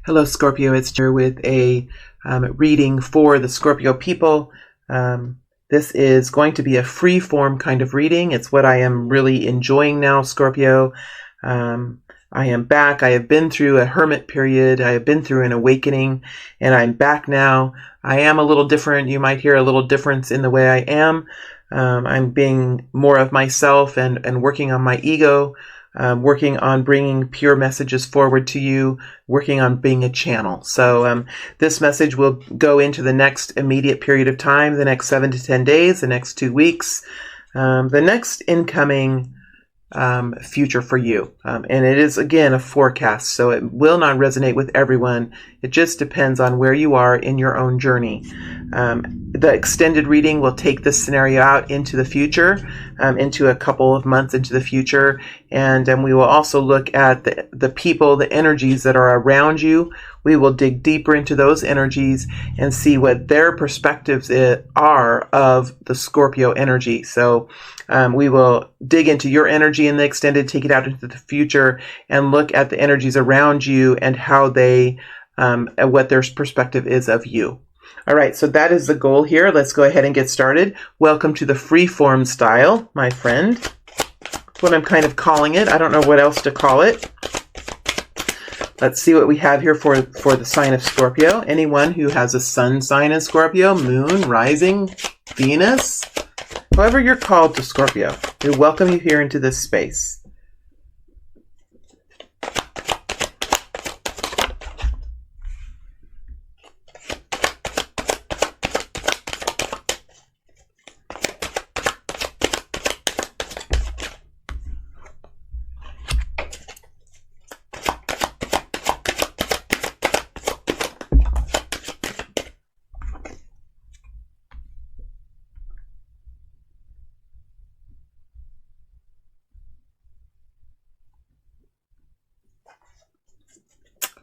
Hello, Scorpio. It's here with a reading for the Scorpio people. This is going to be a free form kind of reading. It's what I am really enjoying now, Scorpio. I am back. I have been through a hermit period. I have been through an awakening, and I'm back now. I am a little different. You might hear a little difference in the way I am. I'm being more of myself and working on my ego. Working on bringing pure messages forward to you, working on being a channel. So this message will go into the next immediate period of time, the next 7 to 10 days, the next 2 weeks, the next incoming future for you. And it is, again, a forecast, so it will not resonate with everyone. It just depends on where you are in your own journey. The extended reading will take this scenario out into the future, into a couple of months into the future, and we will also look at the people, the energies that are around you. We will dig deeper into those energies and see what their perspectives are of the Scorpio energy. So we will dig into your energy in the extended, take it out into the future, and look at the energies around you and how they, what their perspective is of you. All right, so that is the goal here. Let's go ahead and get started. Welcome to the freeform style, my friend. That's what I'm kind of calling it. I don't know what else to call it. Let's see what we have here for the sign of Scorpio. Anyone who has a sun sign in Scorpio, moon, rising, Venus, however you're called to Scorpio, we welcome you here into this space.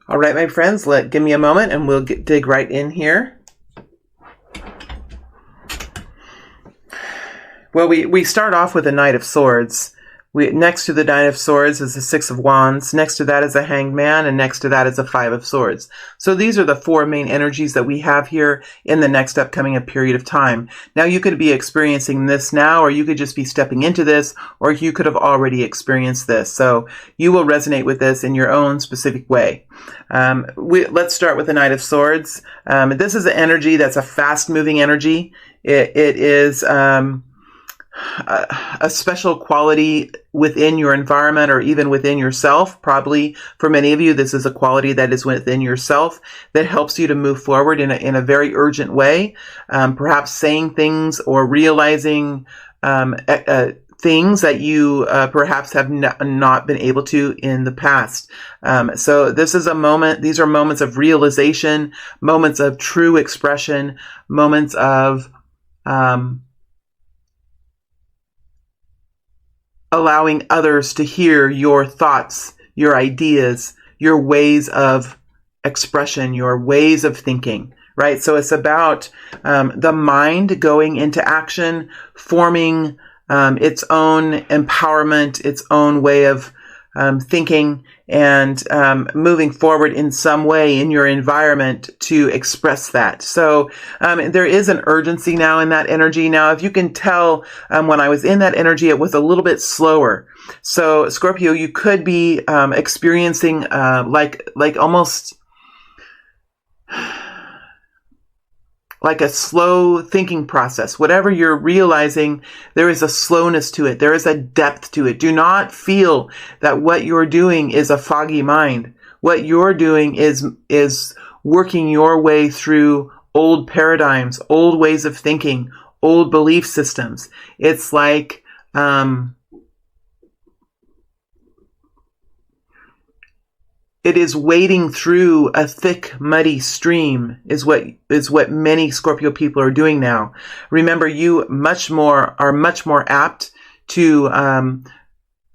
All right, my friends, give me a moment and we'll dig right in here. Well, we start off with the Knight of Swords. Next to the Knight of Swords is the Six of Wands. Next to that is a Hanged Man, and next to that is a Five of Swords. So these are the four main energies that we have here in the next upcoming period of time. Now, you could be experiencing this now, or you could just be stepping into this, or you could have already experienced this. So you will resonate with this in your own specific way. Let's start with the Knight of Swords. This is an energy that's a fast-moving energy. It is a special quality within your environment or even within yourself. Probably for many of you, this is a quality that is within yourself that helps you to move forward in a very urgent way. Perhaps saying things or realizing things that you perhaps have not been able to in the past. So this is a moment, these are moments of realization, moments of true expression, moments of allowing others to hear your thoughts, your ideas, your ways of expression, your ways of thinking, right? So it's about the mind going into action, forming its own empowerment, its own way of thinking, and moving forward in some way in your environment to express that. So there is an urgency now in that energy. Now, if you can tell, when I was in that energy, it was a little bit slower. So Scorpio, you could be experiencing like almost like a slow thinking process. Whatever you're realizing, there is a slowness to it. There is a depth to it. Do not feel that what you're doing is a foggy mind. What you're doing is working your way through old paradigms, old ways of thinking, old belief systems. It's like it is wading through a thick, muddy stream is what many Scorpio people are doing now. Remember, you are much more apt to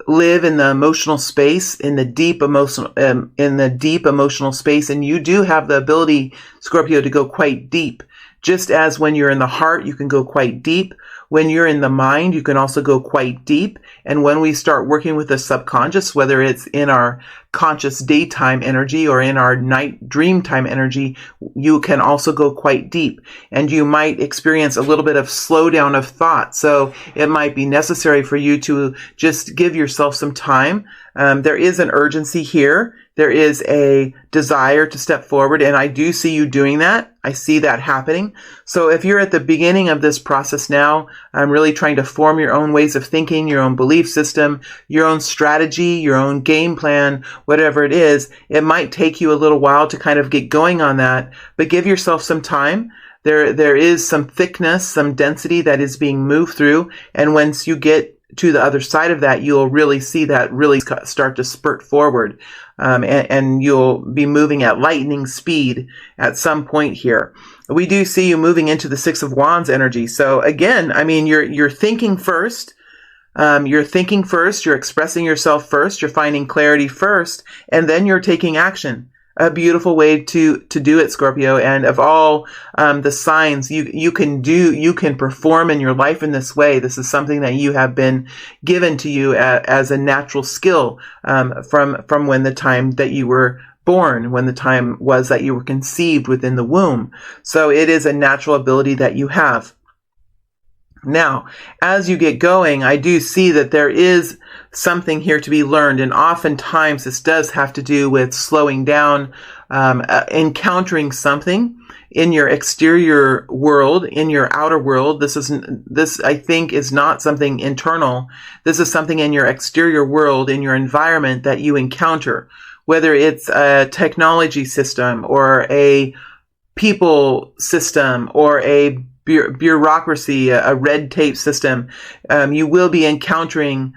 live in the emotional space, in the deep emotional space, and you do have the ability, Scorpio, to go quite deep. Just as when you're in the heart, you can go quite deep. When you're in the mind, you can also go quite deep. And when we start working with the subconscious, whether it's in our conscious daytime energy or in our night dream time energy, you can also go quite deep. And you might experience a little bit of slowdown of thought. So it might be necessary for you to just give yourself some time. There is an urgency here. There is a desire to step forward, and I do see you doing that. I see that happening. So if you're at the beginning of this process now, I'm really trying to form your own ways of thinking, your own belief system, your own strategy, your own game plan, whatever it is. It might take you a little while to kind of get going on that, but give yourself some time. There is some thickness, some density that is being moved through, and once you get to the other side of that, you'll really see that really start to spurt forward. And you'll be moving at lightning speed at some point here. We do see you moving into the Six of Wands energy. So again, I mean, you're thinking first. You're thinking first. You're expressing yourself first. You're finding clarity first, and then you're taking action. A beautiful way to do it, Scorpio. And of all the signs you can perform in your life in this way. This is something that you have been given to you as a natural skill from when the time that you were born, when the time was that you were conceived within the womb. So it is a natural ability that you have. Now, as you get going, I do see that there is something here to be learned, and oftentimes this does have to do with slowing down, encountering something in your exterior world, in your outer world. This I think is not something internal. This is something in your exterior world, in your environment that you encounter, whether it's a technology system or a people system or a bureaucracy, a red tape system. You will be encountering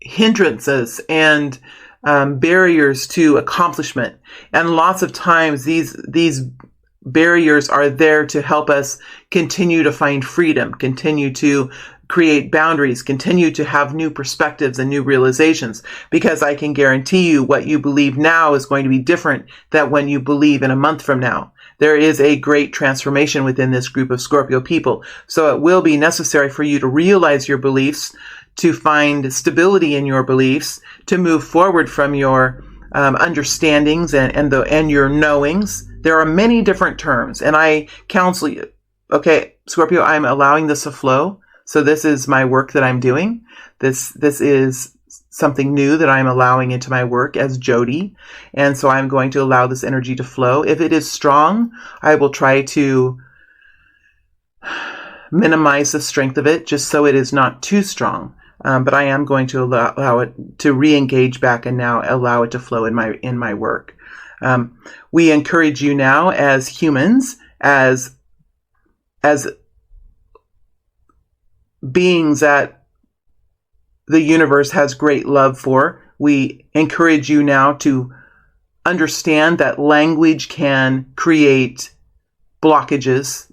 hindrances and barriers to accomplishment. And lots of times these barriers are there to help us continue to find freedom, continue to create boundaries, continue to have new perspectives and new realizations, because I can guarantee you what you believe now is going to be different than when you believe in a month from now. There is a great transformation within this group of Scorpio people. So it will be necessary for you to realize your beliefs, to find stability in your beliefs, to move forward from your understandings and your knowings. There are many different terms, and I counsel you. Okay, Scorpio, I'm allowing this to flow. So this is my work that I'm doing. This is something new that I'm allowing into my work as Jody. And so I'm going to allow this energy to flow. If it is strong, I will try to minimize the strength of it just so it is not too strong. But I am going to allow it to re-engage back and now allow it to flow in my work. We encourage you now as humans, as beings that the universe has great love for. We encourage you now to understand that language can create blockages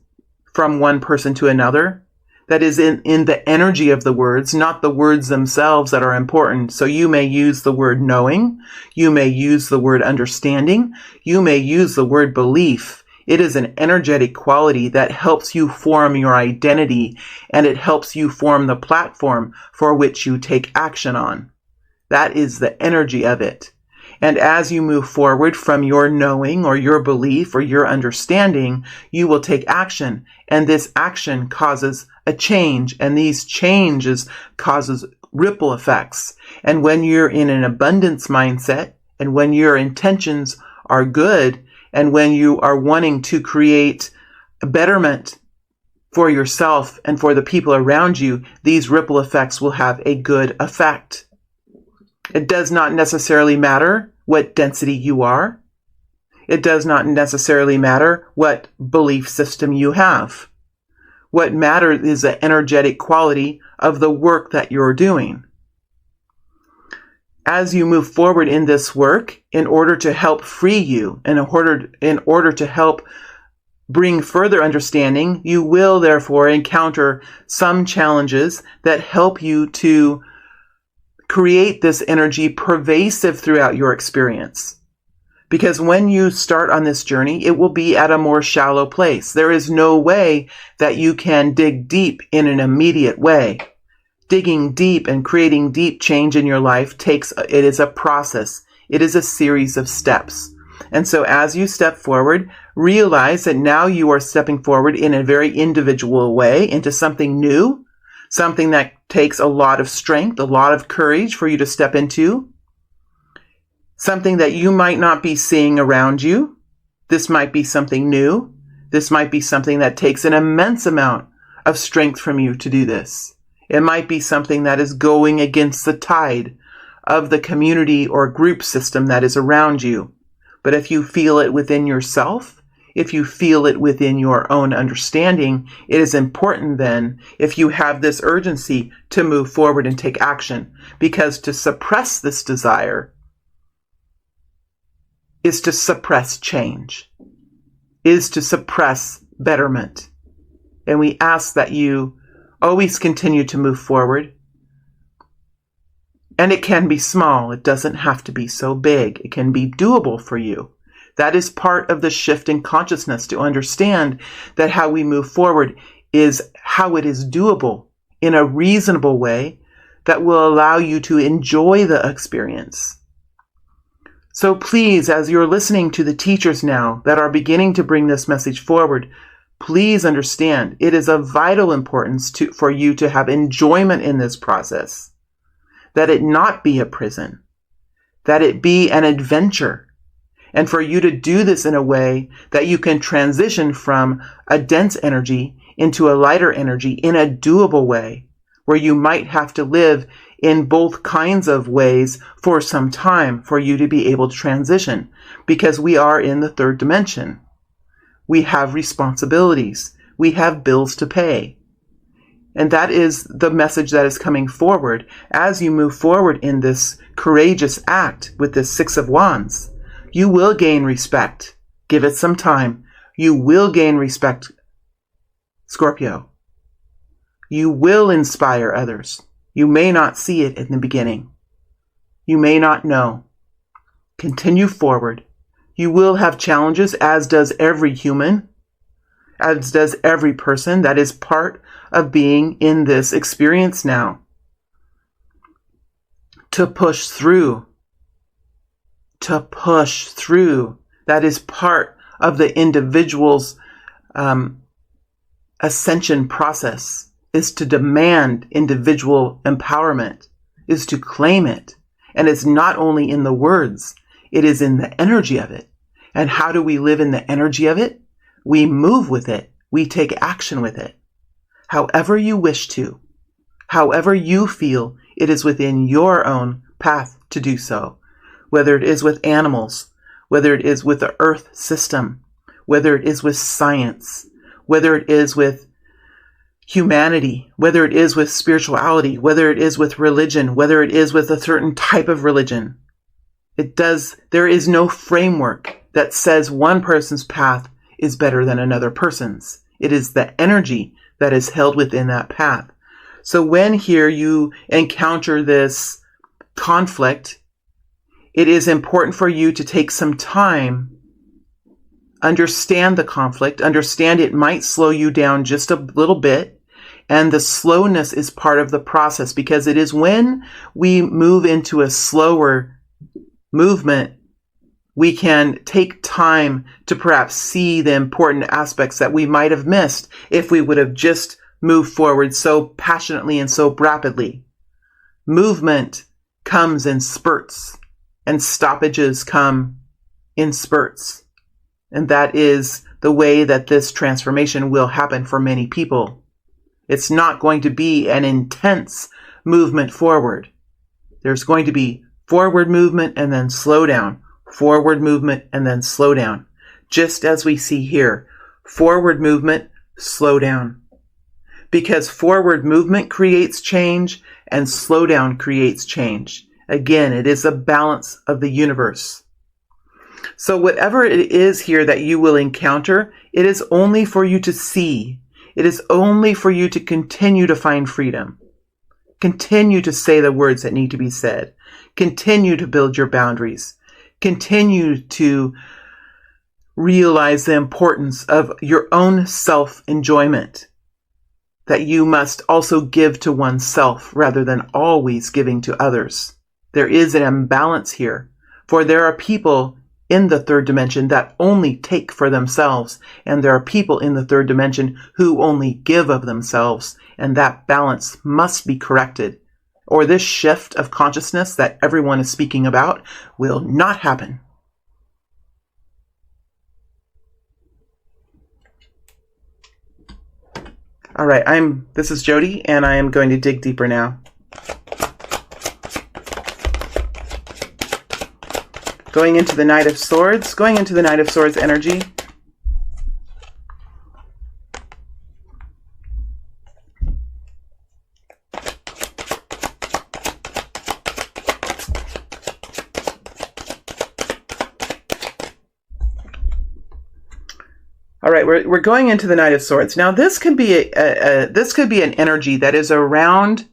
from one person to another. That is in the energy of the words, not the words themselves that are important. So you may use the word knowing. You may use the word understanding. You may use the word belief. It is an energetic quality that helps you form your identity, and it helps you form the platform for which you take action on. That is the energy of it. And as you move forward from your knowing or your belief or your understanding, you will take action. And this action causes a change, and these changes causes ripple effects. And when you're in an abundance mindset, and when your intentions are good, and when you are wanting to create a betterment for yourself and for the people around you, these ripple effects will have a good effect. It does not necessarily matter what density you are. It does not necessarily matter what belief system you have. What matters is the energetic quality of the work that you're doing. As you move forward in this work, in order to help free you, in order to help bring further understanding, you will therefore encounter some challenges that help you to create this energy pervasive throughout your experience. Because when you start on this journey, it will be at a more shallow place. There is no way that you can dig deep in an immediate way. Digging deep and creating deep change in your life it is a process. It is a series of steps. And so as you step forward, realize that now you are stepping forward in a very individual way into something new, something that takes a lot of strength, a lot of courage for you to step into, something that you might not be seeing around you. This might be something new. This might be something that takes an immense amount of strength from you to do this. It might be something that is going against the tide of the community or group system that is around you. But if you feel it within yourself, if you feel it within your own understanding, it is important then, if you have this urgency, to move forward and take action. Because to suppress this desire is to suppress change, is to suppress betterment. And we ask that you always continue to move forward. And it can be small. It doesn't have to be so big. It can be doable for you. That is part of the shift in consciousness, to understand that how we move forward is how it is doable in a reasonable way that will allow you to enjoy the experience. So please, as you're listening to the teachers now that are beginning to bring this message forward, please understand it is of vital importance for you to have enjoyment in this process. That it not be a prison, that it be an adventure, and for you to do this in a way that you can transition from a dense energy into a lighter energy in a doable way, where you might have to live in both kinds of ways for some time for you to be able to transition, because we are in the third dimension. We have responsibilities. We have bills to pay. And that is the message that is coming forward as you move forward in this courageous act with this Six of Wands. You will gain respect. Give it some time. You will gain respect, Scorpio. You will inspire others. You may not see it in the beginning. You may not know. Continue forward. You will have challenges, as does every human, as does every person. That is part of being in this experience now. To push through. To push through. That is part of the individual's ascension process, is to demand individual empowerment, is to claim it. And it's not only in the words, it is in the energy of it. And how do we live in the energy of it? We move with it. We take action with it. However you wish to, however you feel it is within your own path to do so. Whether it is with animals, whether it is with the earth system, whether it is with science, whether it is with humanity, whether it is with spirituality, whether it is with religion, whether it is with a certain type of religion. There is no framework that says one person's path is better than another person's. It is the energy that is held within that path. So when here you encounter this conflict, it is important for you to take some time, understand the conflict, understand it might slow you down just a little bit. And the slowness is part of the process, because it is when we move into a slower movement, we can take time to perhaps see the important aspects that we might have missed if we would have just moved forward so passionately and so rapidly. Movement comes in spurts, and stoppages come in spurts. And that is the way that this transformation will happen for many people. It's not going to be an intense movement forward. There's going to be forward movement and then slow down, forward movement and then slow down. Just as we see here, forward movement, slow down. Because forward movement creates change and slow down creates change. Again, it is a balance of the universe. So whatever it is here that you will encounter, it is only for you to see. It is only for you to continue to find freedom. Continue to say the words that need to be said. Continue to build your boundaries. continue to realize the importance of your own self-enjoyment, that you must also give to oneself rather than always giving to others. There is an imbalance here, for there are people in the third dimension that only take for themselves, and there are people in the third dimension who only give of themselves, and that balance must be corrected, or this shift of consciousness that everyone is speaking about will not happen. All right, this is Jody, and I am going to dig deeper now. Going into the Knight of Swords, energy. All right, we're going into the Knight of Swords. Now, this could be an energy that is around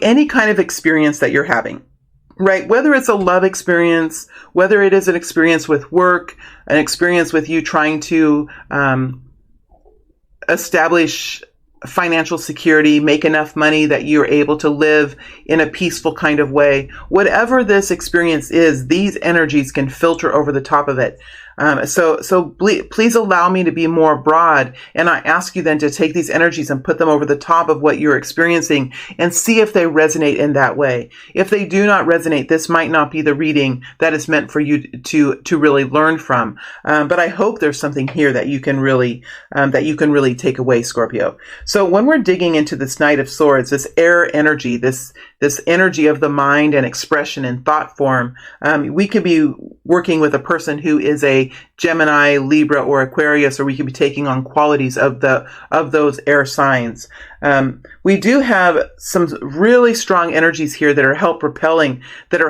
any kind of experience that you're having, right? Whether it's a love experience, whether it is an experience with work, an experience with you trying to establish financial security, make enough money that you're able to live in a peaceful kind of way. Whatever this experience is, these energies can filter over the top of it. So please allow me to be more broad, and I ask you then to take these energies and put them over the top of what you're experiencing and see if they resonate in that way. If they do not resonate, this might not be the reading that is meant for you to really learn from. But I hope there's something here that you can really take away, Scorpio. So when we're digging into this Knight of Swords, this air energy, this energy of the mind and expression and thought form, we could be working with a person who is a Gemini, Libra, or Aquarius, or we could be taking on qualities of those air signs. We do have some really strong energies here that are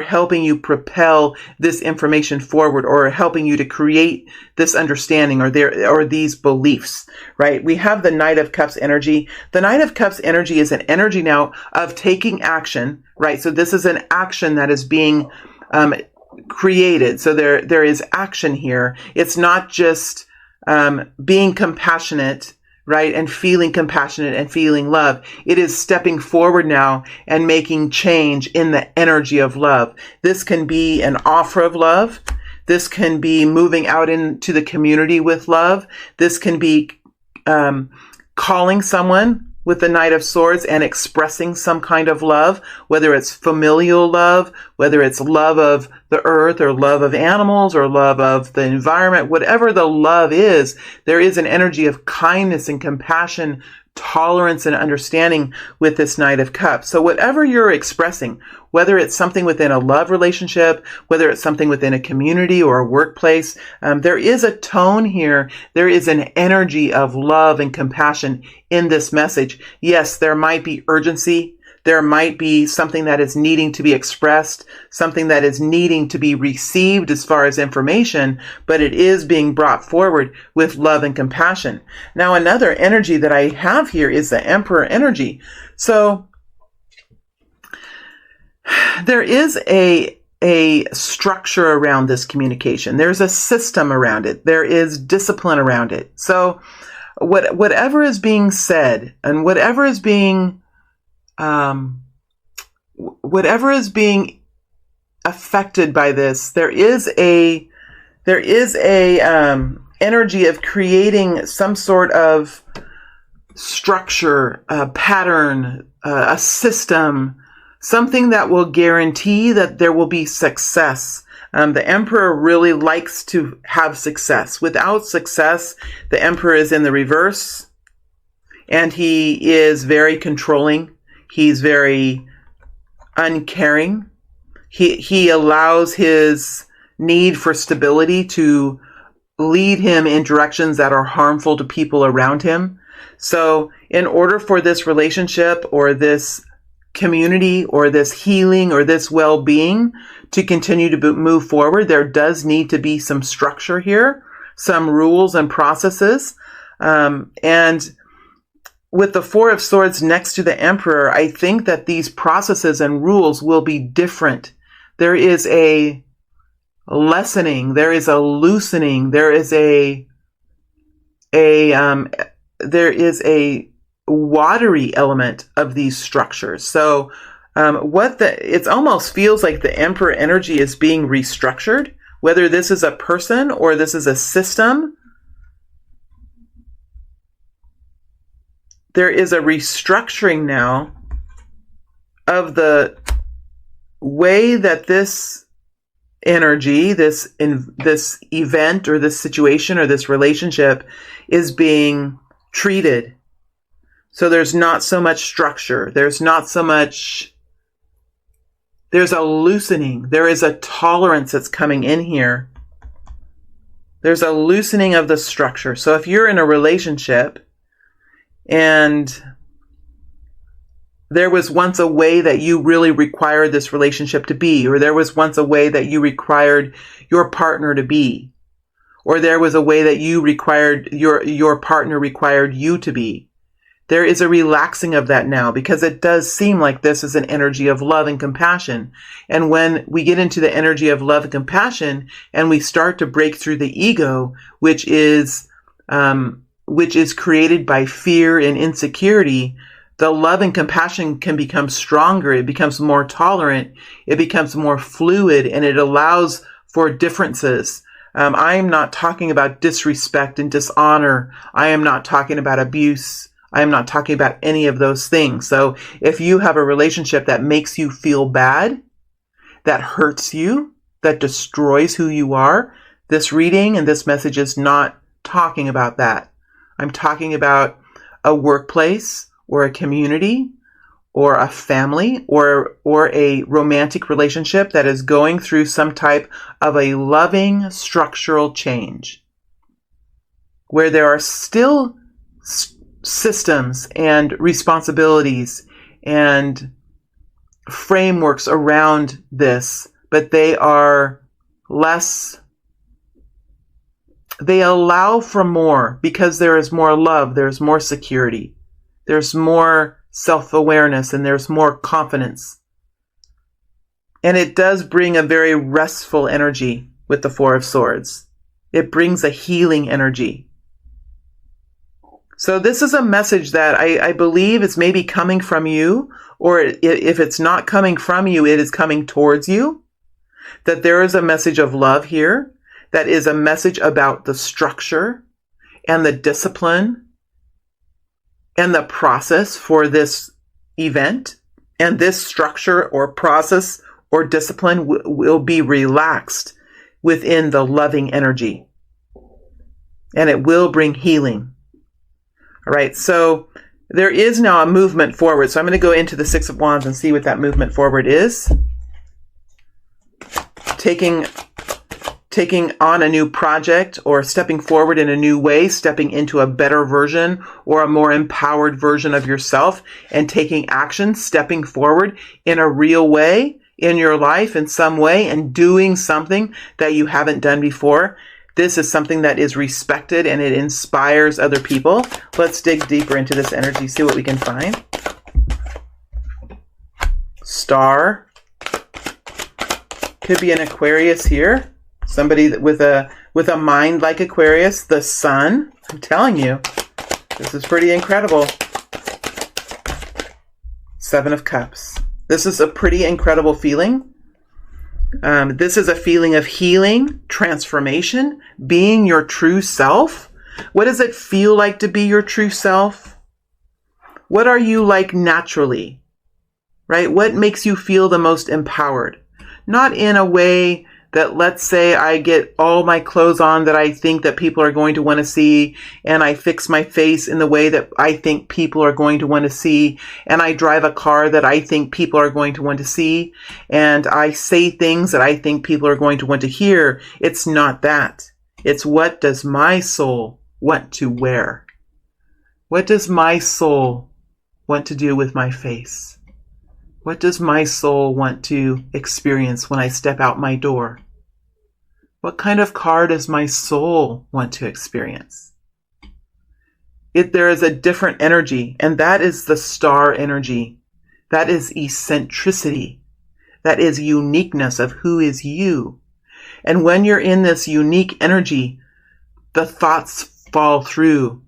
helping you propel this information forward, or helping you to create this understanding or these beliefs, right? We have the Knight of Cups energy. The Knight of Cups energy is an energy now of taking action, right? So this is an action that is being created. So there is action here. It's not just being compassionate, right, and feeling compassionate and feeling love. It is stepping forward now and making change in the energy of love. This can be an offer of love. This can be moving out into the community with love. This can be calling someone with the Knight of Swords and expressing some kind of love, whether it's familial love, whether it's love of the earth or love of animals or love of the environment, whatever the love is, there is an energy of kindness and compassion, tolerance and understanding with this Knight of Cups. So whatever you're expressing, whether it's something within a love relationship, whether it's something within a community or a workplace, there is a tone here. There is an energy of love and compassion in this message. Yes, there might be urgency. There might be something that is needing to be expressed, something that is needing to be received as far as information, but it is being brought forward with love and compassion. Now, another energy that I have here is the Emperor energy. So there is a structure around this communication. There's a system around it. There is discipline around it. So whatever is being said and whatever is being affected by this, there is a energy of creating some sort of structure, a pattern, a system, something that will guarantee that there will be success. The Emperor really likes to have success. Without success, the Emperor is in the reverse, and he is very controlling. He's very uncaring. He allows his need for stability to lead him in directions that are harmful to people around him. So in order for this relationship or this community or this healing or this well-being to continue to move forward, there does need to be some structure here, some rules and processes. And with the Four of Swords next to the Emperor, I think that these processes and rules will be different there is a lessening, there is a loosening, there is a watery element of these structures. So it almost feels like the Emperor energy is being restructured, whether this is a person or this is a system. There is a restructuring now of the way that this energy, this event or this situation or this relationship is being treated. So there's not so much structure. There's a loosening. There is a tolerance that's coming in here. There's a loosening of the structure. So if you're in a relationship and there was once a way that you really required this relationship to be, or there was once a way that you required your partner to be, or there was a way that you required your partner required you to be. There is a relaxing of that now, because it does seem like this is an energy of love and compassion. And when we get into the energy of love and compassion and we start to break through the ego, which is created by fear and insecurity, the love and compassion can become stronger. It becomes more tolerant. It becomes more fluid, and it allows for differences. I am not talking about disrespect and dishonor. I am not talking about abuse. I am not talking about any of those things. So if you have a relationship that makes you feel bad, that hurts you, that destroys who you are, this reading and this message is not talking about that. I'm talking about a workplace or a community or a family or a romantic relationship that is going through some type of a loving structural change, where there are still systems and responsibilities and frameworks around this, but they are less, they allow for more because there is more love, there's more security, there's more self-awareness, and there's more confidence. And it does bring a very restful energy with the Four of Swords. It brings a healing energy. So this is a message that I believe is maybe coming from you, or if it's not coming from you, it is coming towards you. That there is a message of love here, that is a message about the structure and the discipline and the process for this event. And this structure or process or discipline will be relaxed within the loving energy. And it will bring healing. All right, so there is now a movement forward. So I'm going to go into the Six of Wands and see what that movement forward is. Taking on a new project, or stepping forward in a new way, stepping into a better version or a more empowered version of yourself, and taking action, stepping forward in a real way in your life in some way, and doing something that you haven't done before. This is something that is respected and it inspires other people. Let's dig deeper into this energy, see what we can find. Star. Could be an Aquarius here. Somebody with a mind like Aquarius. The Sun. I'm telling you, this is pretty incredible. Seven of Cups. This is a pretty incredible feeling. This is a feeling of healing, transformation, being your true self. What does it feel like to be your true self? What are you like naturally? Right? What makes you feel the most empowered? Not in a way that, let's say I get all my clothes on that I think that people are going to want to see, and I fix my face in the way that I think people are going to want to see, and I drive a car that I think people are going to want to see, and I say things that I think people are going to want to hear. It's not that. It's, what does my soul want to wear? What does my soul want to do with my face? What does my soul want to experience when I step out my door? What kind of car does my soul want to experience? There is a different energy, and that is the star energy. That is eccentricity. that is uniqueness of who is you. And when you're in this unique energy, the thoughts fall through,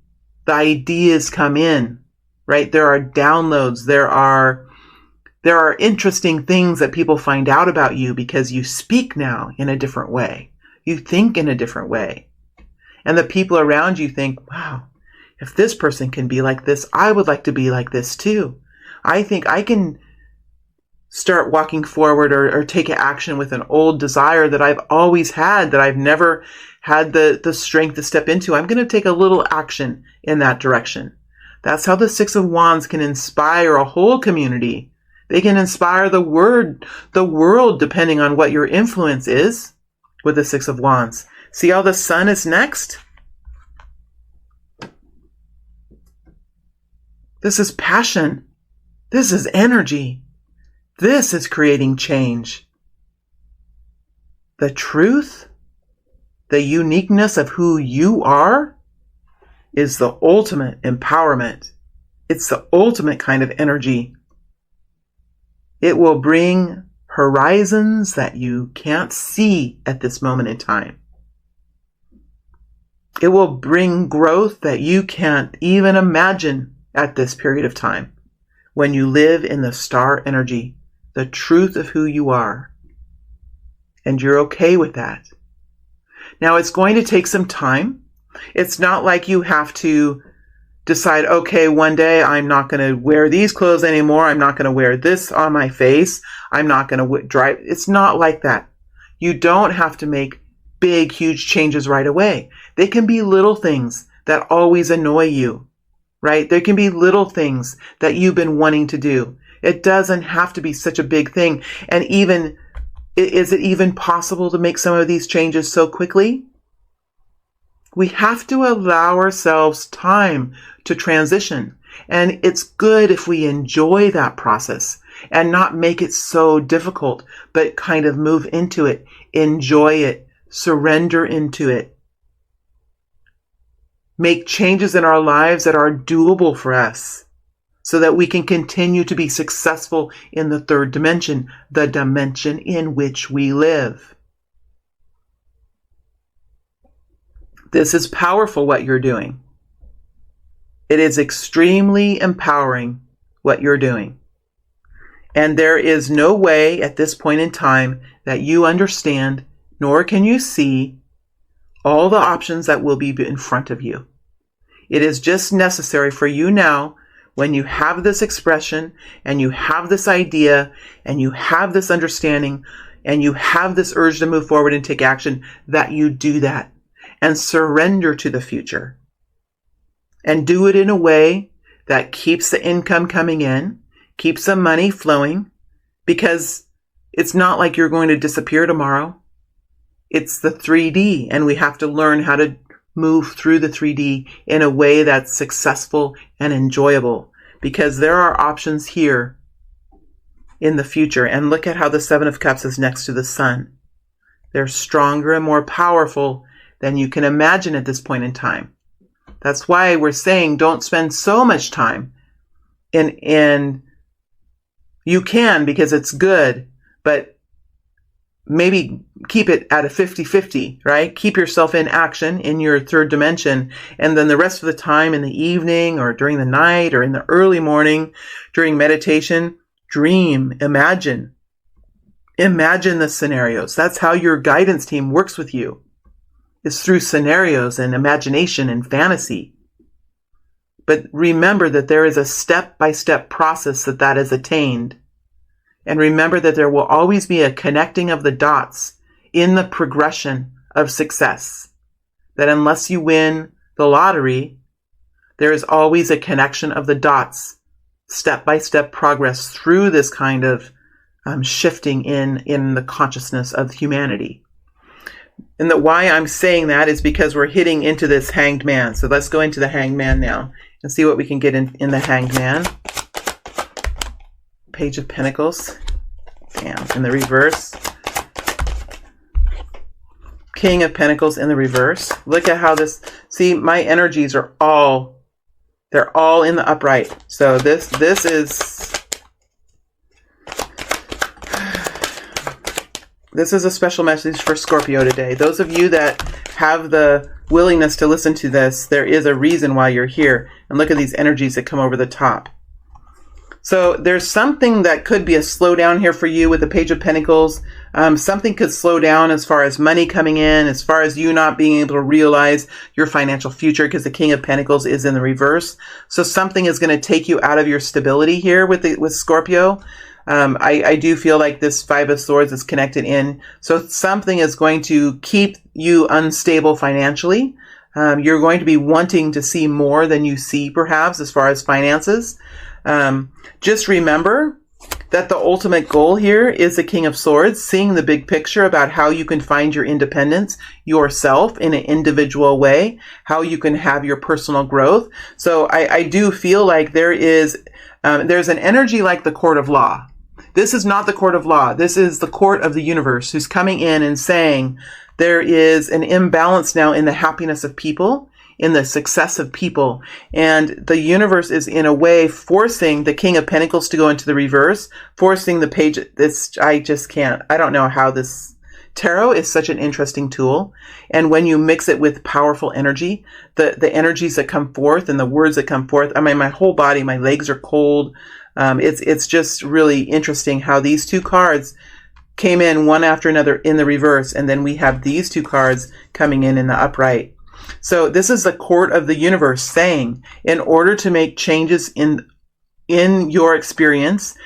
the ideas come in, right? There are downloads, there are interesting things that people find out about you because you speak now in a different way. You think in a different way. And the people around you think, wow, if this person can be like this, I would like to be like this too. I think I can start walking forward or take action with an old desire that I've always had, that I've never had the strength to step into. I'm going to take a little action in that direction. That's how the Six of Wands can inspire a whole community. They can inspire the world, depending on what your influence is with the Six of Wands. See how the Sun is next? This is passion. This is energy. This is creating change. The truth, the uniqueness of who you are, is the ultimate empowerment. It's the ultimate kind of energy. It will bring horizons that you can't see at this moment in time. It will bring growth that you can't even imagine at this period of time when you live in the star energy, the truth of who you are. And you're okay with that. Now, it's going to take some time. It's not like you have to decide, okay, one day I'm not going to wear these clothes anymore. I'm not going to wear this on my face. I'm not going to drive. It's not like that. You don't have to make big, huge changes right away. They can be little things that always annoy you, right? There can be little things that you've been wanting to do. It doesn't have to be such a big thing. And even, is it even possible to make some of these changes so quickly? We have to allow ourselves time to transition. And it's good if we enjoy that process and not make it so difficult, but kind of move into it, enjoy it, surrender into it. Make changes in our lives that are doable for us so that we can continue to be successful in the third dimension, the dimension in which we live. This is powerful, what you're doing. It is extremely empowering, what you're doing. And there is no way at this point in time that you understand, nor can you see all the options that will be in front of you. It is just necessary for you now, when you have this expression and you have this idea and you have this understanding and you have this urge to move forward and take action, that you do that and surrender to the future. And do it in a way that keeps the income coming in, keeps the money flowing, because it's not like you're going to disappear tomorrow. It's the 3D, and we have to learn how to move through the 3D in a way that's successful and enjoyable, because there are options here in the future. And look at how the Seven of Cups is next to the Sun. They're stronger and more powerful than you can imagine at this point in time. That's why we're saying don't spend so much time in you can, because it's good, but maybe keep it at a 50-50, right? Keep yourself in action in your third dimension. And then the rest of the time in the evening or during the night or in the early morning during meditation, dream, imagine. Imagine the scenarios. That's how your guidance team works with you. It's through scenarios and imagination and fantasy. But remember that there is a step-by-step process that is attained. And remember that there will always be a connecting of the dots in the progression of success. That unless you win the lottery, there is always a connection of the dots, step-by-step progress through this kind of shifting in the consciousness of humanity. And why I'm saying that is because we're hitting into this Hanged Man. So let's go into the Hanged Man now and see what we can get in the Hanged Man. Page of Pentacles. Damn, in the reverse. King of Pentacles in the reverse. Look at how this, see, my energies are all, they're all in the upright. So this is, This is a special message for Scorpio today. Those of you that have the willingness to listen to this, there is a reason why you're here. And look at these energies that come over the top. So there's something that could be a slowdown here for you with the Page of Pentacles. Something could slow down as far as money coming in, as far as you not being able to realize your financial future, because the King of Pentacles is in the reverse. So something is going to take you out of your stability here with Scorpio. I do feel like this Five of Swords is connected in. So something is going to keep you unstable financially. You're going to be wanting to see more than you see, perhaps, as far as finances. Just remember that the ultimate goal here is the King of Swords, seeing the big picture about how you can find your independence yourself in an individual way, how you can have your personal growth. So I do feel like there's an energy like the Court of Law. This is not the Court of Law. This is the Court of the Universe, who's coming in and saying there is an imbalance now in the happiness of people, in the success of people. And the universe is in a way forcing the King of Pentacles to go into the reverse, forcing the page. I don't know how this tarot is such an interesting tool. And when you mix it with powerful energy, the energies that come forth and the words that come forth, I mean, my whole body, my legs are cold. It's just really interesting how these two cards came in one after another in the reverse. And then we have these two cards coming in the upright. So this is the Court of the Universe saying, in order to make changes in your experience,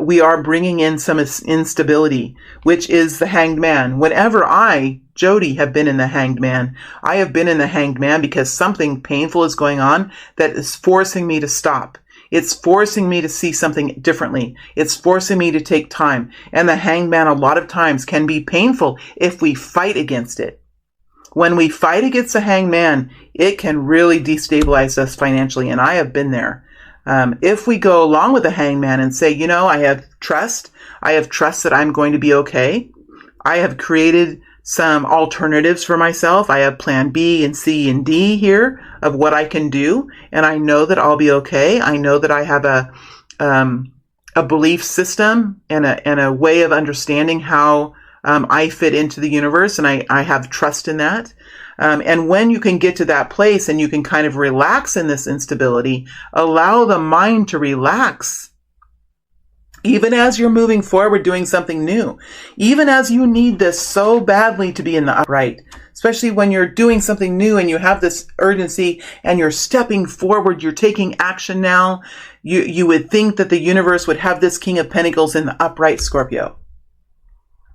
we are bringing in some instability, which is the Hanged Man. Whenever I, Jody, have been in the Hanged Man, I have been in the Hanged Man because something painful is going on that is forcing me to stop. It's forcing me to see something differently. It's forcing me to take time. And the Hanged Man a lot of times can be painful if we fight against it. When we fight against the Hanged Man, it can really destabilize us financially, and I have been there. If we go along with the Hanged Man and say, I have trust that I'm going to be okay. I have created some alternatives for myself. I have plan B and C and D here of what I can do, and I know that I'll be okay. I know that I have a belief system and a way of understanding how I fit into the universe, and I have trust in that. And when you can get to that place and you can kind of relax in this instability, allow the mind to relax. Even as you're moving forward, doing something new, even as you need this so badly to be in the upright, especially when you're doing something new and you have this urgency and you're stepping forward, you're taking action now. You would think that the universe would have this King of Pentacles in the upright, Scorpio.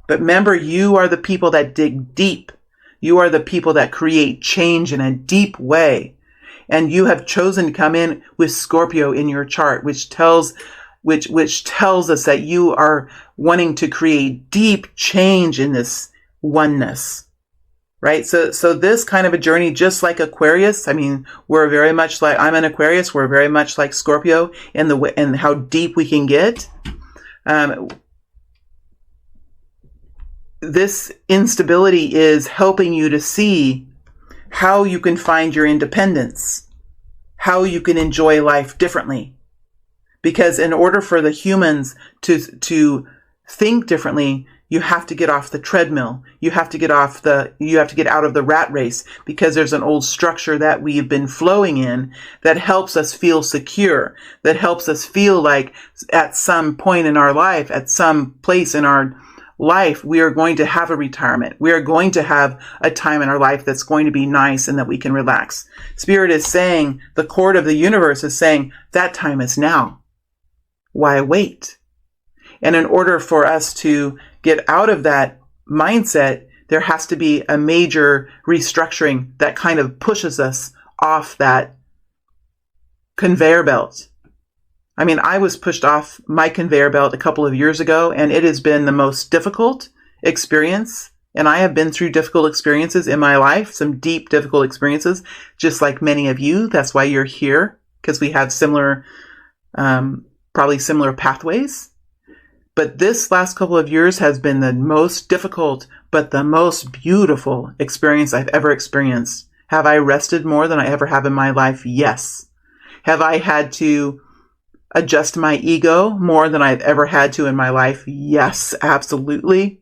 But remember, you are the people that dig deep. You are the people that create change in a deep way. And you have chosen to come in with Scorpio in your chart, which tells us that you are wanting to create deep change in this oneness. Right? So this kind of a journey, just like Aquarius, I mean, we're very much like, I'm an Aquarius, we're very much like Scorpio and how deep we can get. This instability is helping you to see how you can find your independence, how you can enjoy life differently. Because in order for the humans to think differently, you have to get off the treadmill. You have to get out of the rat race, because there's an old structure that we've been flowing in that helps us feel secure, that helps us feel like at some point in our life, at some place in our life, we are going to have a retirement. We are going to have a time in our life that's going to be nice and that we can relax. Spirit is saying, the Court of the Universe is saying, that time is now. Why wait? And in order for us to get out of that mindset, there has to be a major restructuring that kind of pushes us off that conveyor belt. I mean, I was pushed off my conveyor belt a couple of years ago, and it has been the most difficult experience. And I have been through difficult experiences in my life, some deep, difficult experiences, just like many of you. That's why you're here, because we have similar, probably similar pathways. But this last couple of years has been the most difficult, but the most beautiful experience I've ever experienced. Have I rested more than I ever have in my life? Yes. Have I had to adjust my ego more than I've ever had to in my life? Yes, absolutely.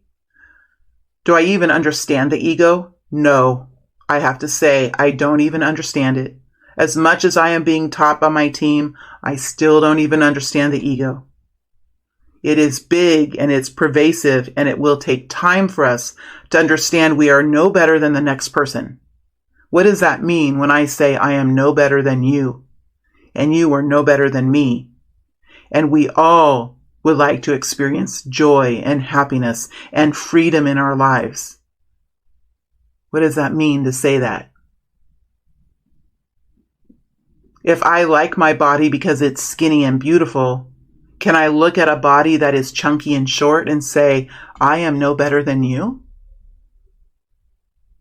Do I even understand the ego? No. I have to say, I don't even understand it. As much as I am being taught by my team, I still don't even understand the ego. It is big and it's pervasive, and it will take time for us to understand we are no better than the next person. What does that mean when I say I am no better than you, and you are no better than me? And we all would like to experience joy and happiness and freedom in our lives. What does that mean to say that? If I like my body because it's skinny and beautiful, can I look at a body that is chunky and short and say, I am no better than you?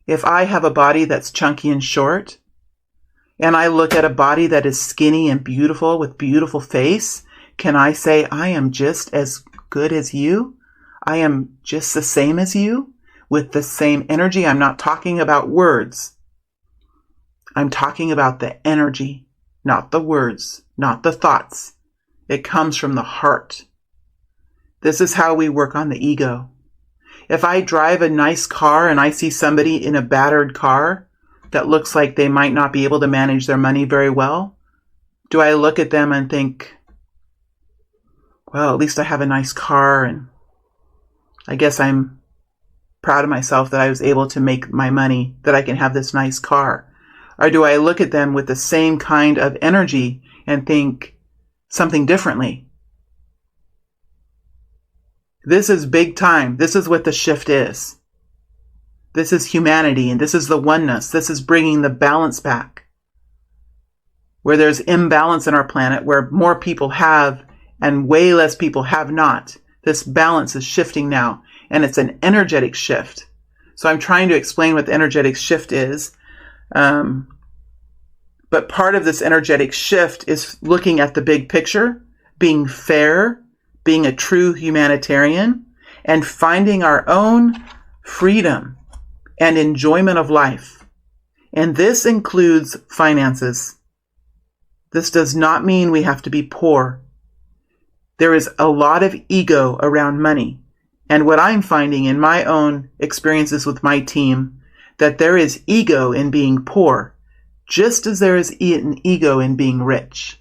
If I have a body that's chunky and short, and I look at a body that is skinny and beautiful with beautiful face, can I say, I am just as good as you? I am just the same as you with the same energy? I'm not talking about words. I'm talking about the energy, not the words, not the thoughts. It comes from the heart. This is how we work on the ego. If I drive a nice car and I see somebody in a battered car that looks like they might not be able to manage their money very well, do I look at them and think, well, at least I have a nice car, and I guess I'm proud of myself that I was able to make my money, that I can have this nice car? Or do I look at them with the same kind of energy and think something differently? This is big time. This is what the shift is. This is humanity, and this is the oneness. This is bringing the balance back. Where there's imbalance in our planet, where more people have and way less people have not. This balance is shifting now, and it's an energetic shift. So I'm trying to explain what the energetic shift is. But part of this energetic shift is looking at the big picture, being fair, being a true humanitarian, and finding our own freedom and enjoyment of life. And this includes finances. This does not mean we have to be poor. There is a lot of ego around money. And what I'm finding in my own experiences with my team, that there is ego in being poor, just as there is an ego in being rich.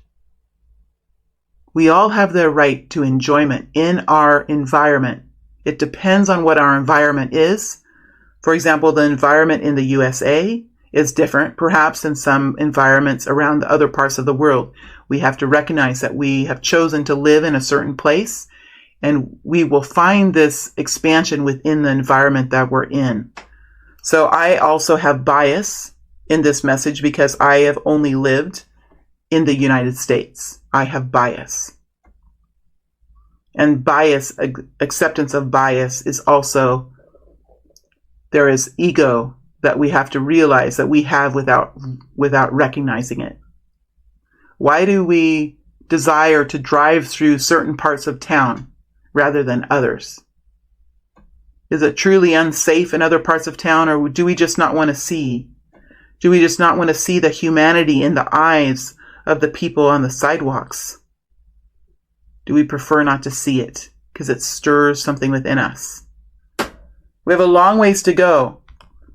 We all have the right to enjoyment in our environment. It depends on what our environment is. For example, the environment in the USA is different, perhaps, than some environments around the other parts of the world. We have to recognize that we have chosen to live in a certain place, and we will find this expansion within the environment that we're in. So I also have bias in this message because I have only lived in the United States. I have bias. And bias, acceptance of bias is also, there is ego that we have to realize that we have without recognizing it. Why do we desire to drive through certain parts of town rather than others? Is it truly unsafe in other parts of town, or do we just not want to see? Do we just not want to see the humanity in the eyes of the people on the sidewalks? Do we prefer not to see it because it stirs something within us? We have a long ways to go,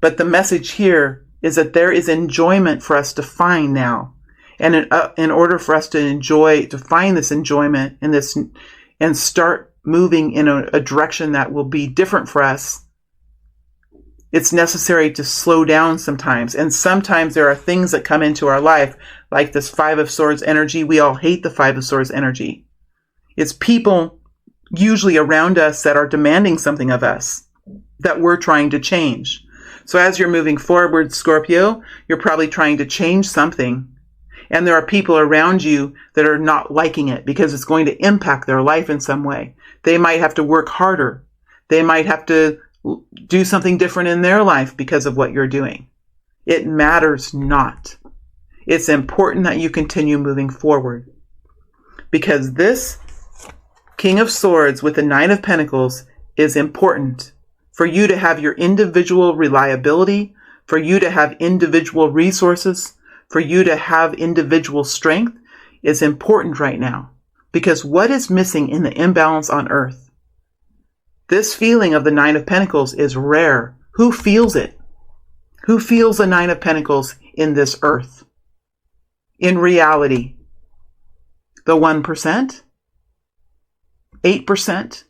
but the message here is that there is enjoyment for us to find now. And in order for us to find this enjoyment and start moving in a direction that will be different for us, it's necessary to slow down sometimes. And sometimes there are things that come into our life, like this Five of Swords energy. We all hate the Five of Swords energy. It's people usually around us that are demanding something of us that we're trying to change. So as you're moving forward, Scorpio, you're probably trying to change something. And there are people around you that are not liking it because it's going to impact their life in some way. They might have to work harder. They might have to do something different in their life because of what you're doing. It matters not. It's important that you continue moving forward. Because this King of Swords with the Nine of Pentacles is important for you to have your individual reliability, for you to have individual resources, for you to have individual strength is important right now. Because what is missing in the imbalance on Earth? This feeling of the Nine of Pentacles is rare. Who feels it? Who feels the Nine of Pentacles in this earth? In reality? The 1%? 8%?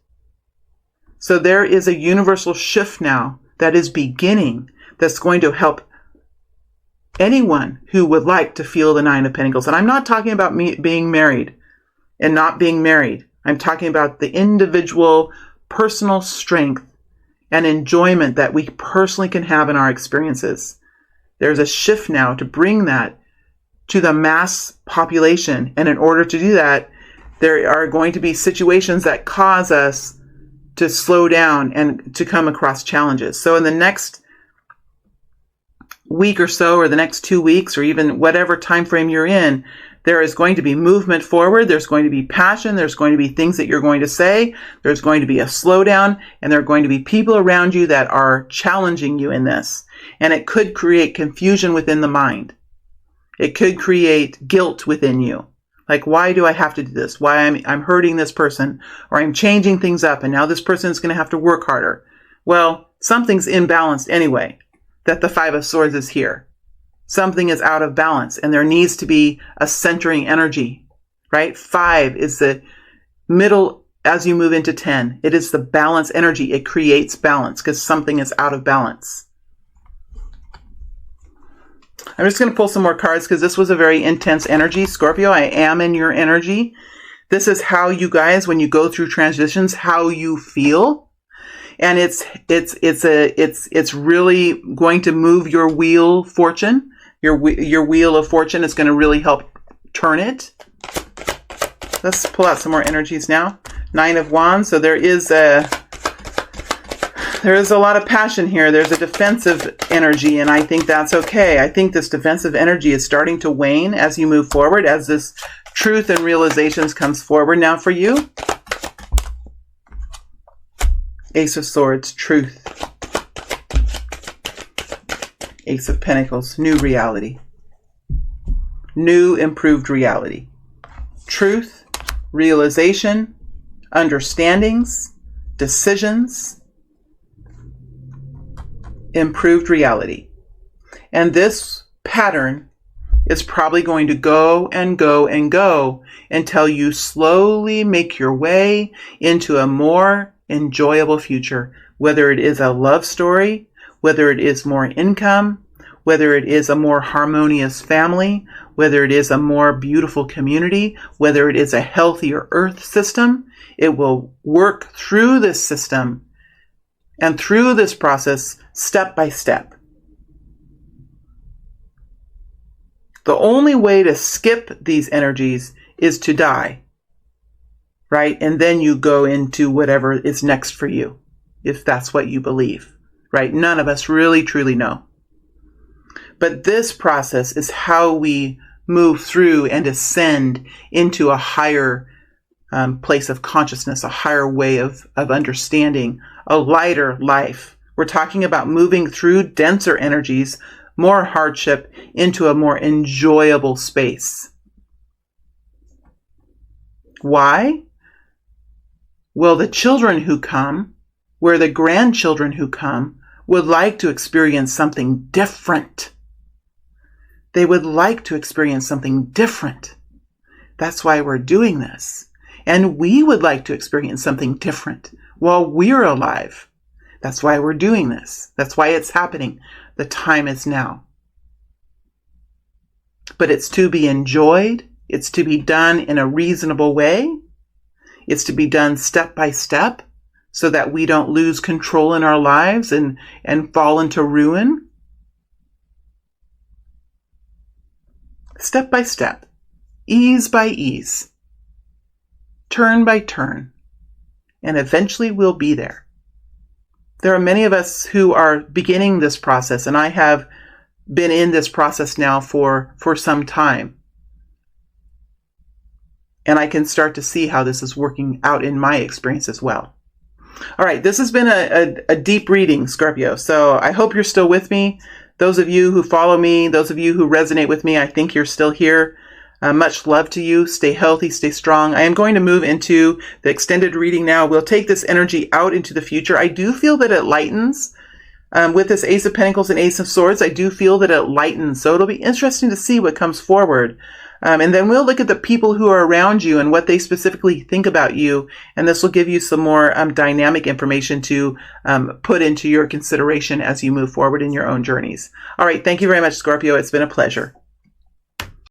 So there is a universal shift now that is beginning that's going to help anyone who would like to feel the Nine of Pentacles. And I'm not talking about me being married and not being married. I'm talking about the individual personal strength and enjoyment that we personally can have in our experiences. There's a shift now to bring that to the mass population. And in order to do that, there are going to be situations that cause us to slow down and to come across challenges. So in the next week or so, or the next 2 weeks, or even whatever time frame you're in, there is going to be movement forward. There's going to be passion. There's going to be things that you're going to say. There's going to be a slowdown, and there are going to be people around you that are challenging you in this. And it could create confusion within the mind. It could create guilt within you. Like, why do I have to do this? Why I'm hurting this person, or I'm changing things up, and now this person is going to have to work harder. Well, something's imbalanced anyway, that the Five of Swords is here. Something is out of balance, and there needs to be a centering energy, right? 5 is the middle as you move into 10. It is the balance energy. It creates balance because something is out of balance. I'm just going to pull some more cards because this was a very intense energy. Scorpio, I am in your energy. This is how you guys, when you go through transitions, how you feel. And it's really going to move your wheel fortune. Your wheel of fortune is going to really help turn it. Let's pull out some more energies now. 9 of Wands. So there is a lot of passion here. There's a defensive energy, and I think that's okay. I think this defensive energy is starting to wane as you move forward, as this truth and realizations comes forward now for you. Ace of Swords, truth. Ace of Pentacles, new reality. New improved reality. Truth, realization, understandings, decisions, improved reality. And this pattern is probably going to go and go and go until you slowly make your way into a more enjoyable future, whether it is a love story, whether it is more income, whether it is a more harmonious family, whether it is a more beautiful community, whether it is a healthier earth system. It will work through this system and through this process step by step. The only way to skip these energies is to die, right? And then you go into whatever is next for you, if that's what you believe, right? None of us really truly know. But this process is how we move through and ascend into a higher place of consciousness, a higher way of understanding, a lighter life. We're talking about moving through denser energies, more hardship, into a more enjoyable space. Why? Well, the children who come, where the grandchildren who come, would like to experience something different. They would like to experience something different. That's why we're doing this. And we would like to experience something different while we're alive. That's why we're doing this. That's why it's happening. The time is now. But it's to be enjoyed. It's to be done in a reasonable way. It's to be done step by step so that we don't lose control in our lives and fall into ruin. Step by step, ease by ease, turn by turn, and eventually we'll be there. There are many of us who are beginning this process, and I have been in this process now for some time. And I can start to see how this is working out in my experience as well. All right, this has been a deep reading, Scorpio. So I hope you're still with me. Those of you who follow me, those of you who resonate with me, I think you're still here. Much love to you. Stay healthy, stay strong. I am going to move into the extended reading now. We'll take this energy out into the future. I do feel that it lightens. With this Ace of Pentacles and Ace of Swords, I do feel that it lightens. So it'll be interesting to see what comes forward. And then we'll look at the people who are around you and what they specifically think about you. And this will give you some more dynamic information to put into your consideration as you move forward in your own journeys. All right. Thank you very much, Scorpio. It's been a pleasure.